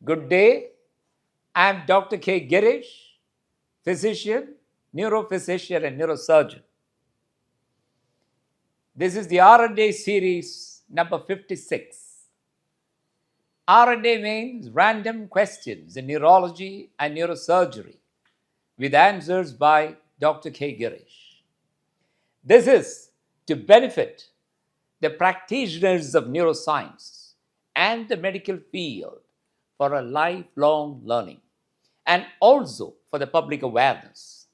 Good day. I'm Dr.K Gireesh, physician, neurophysician, and neurosurgeon. This is the RNA series number 56. RNA means random questions in neurology and neurosurgery with answers by Dr. K Gireesh. This is to benefit the practitioners of neuroscience and the medical field for a lifelong learning, and also for the public awareness.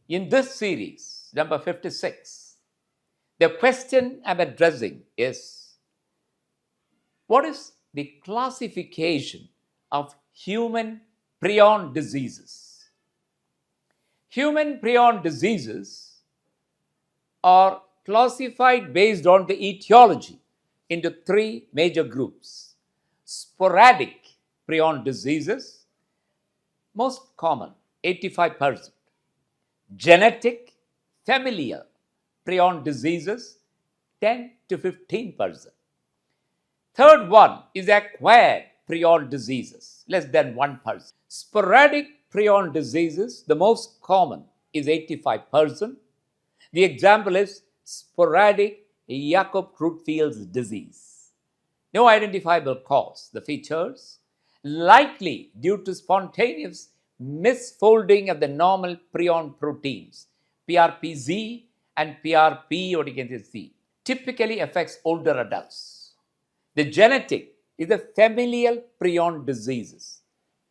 In this series, number 56, the question I'm addressing is, what is the classification of human prion diseases? Human prion diseases are classified based on the etiology into three major groups. Sporadic prion diseases, most common, 85%. Genetic, familial prion diseases, 10 to 15%. Third one is acquired prion diseases, less than 1%. Sporadic prion diseases, the most common, is 85%. The example is sporadic Jakob-Creutzfeldt's disease. No identifiable cause. The features, likely due to spontaneous misfolding of the normal prion proteins, PRPZ and PRP, or you can see, typically affects older adults. The genetic is the familial prion diseases,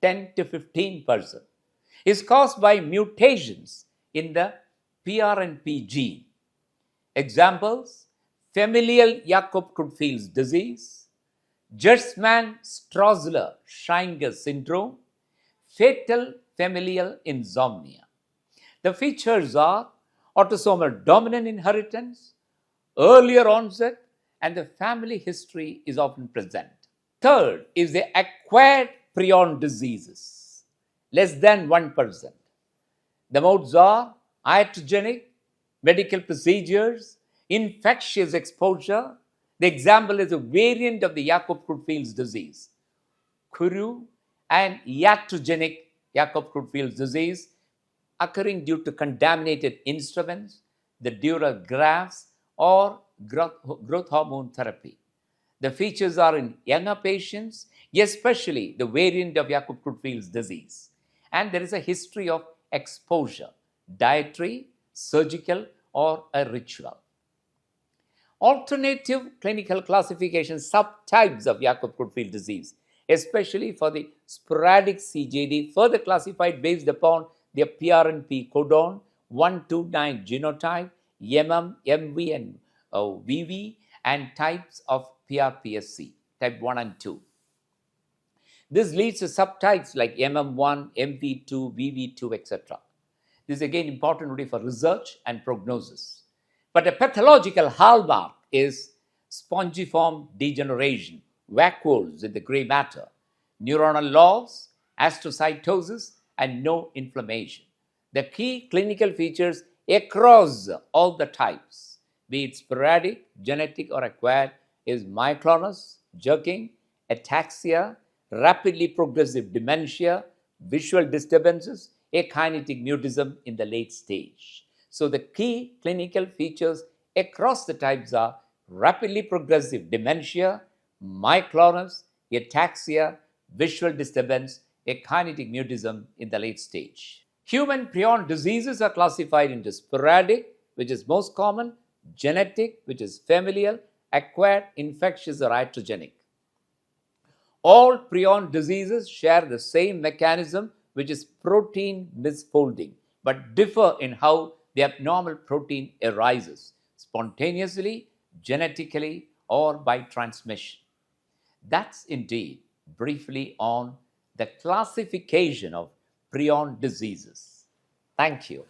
10 to 15%, is caused by mutations in the PRNP gene. Examples, familial Jakob-Creutzfeldt's disease, Gerstmann-Straussler-Scheinker syndrome, fatal familial insomnia. The features are autosomal dominant inheritance, earlier onset, and the family history is often present. Third is the acquired prion diseases, less than 1%. The modes are iatrogenic, medical procedures, infectious exposure. The example is a variant of the Jakob-Creutzfeldt's disease, Kuru and iatrogenic Jakob-Creutzfeldt's disease, occurring due to contaminated instruments, the dural grafts, or growth hormone therapy. The features are in younger patients, especially the variant of Jakob-Creutzfeldt's disease. And there is a history of exposure, dietary, surgical, or a ritual. Alternative clinical classification subtypes of Jakob-Creutzfeldt disease, especially for the sporadic CJD, further classified based upon their PRNP codon, 129 genotype, MV, and VV, and types of PRPSC, type 1 and 2. This leads to subtypes like MM1, MV2, VV2, etc. This is again important only for research and prognosis. But a pathological hallmark is spongiform degeneration, vacuoles in the gray matter, neuronal loss, astrocytosis, and no inflammation. The key clinical features across all the types, be it sporadic, genetic, or acquired, is myoclonus, jerking, ataxia, rapidly progressive dementia, visual disturbances, akinetic mutism in the late stage. So the key clinical features across the types are rapidly progressive dementia, myoclonus, ataxia, visual disturbance, akinetic mutism in the late stage. Human prion diseases are classified into sporadic, which is most common, genetic, which is familial, acquired, infectious, or iatrogenic. All prion diseases share the same mechanism, which is protein misfolding, but differ in how the abnormal protein arises, spontaneously, genetically, or by transmission. That's indeed briefly on the classification of prion diseases. Thank you.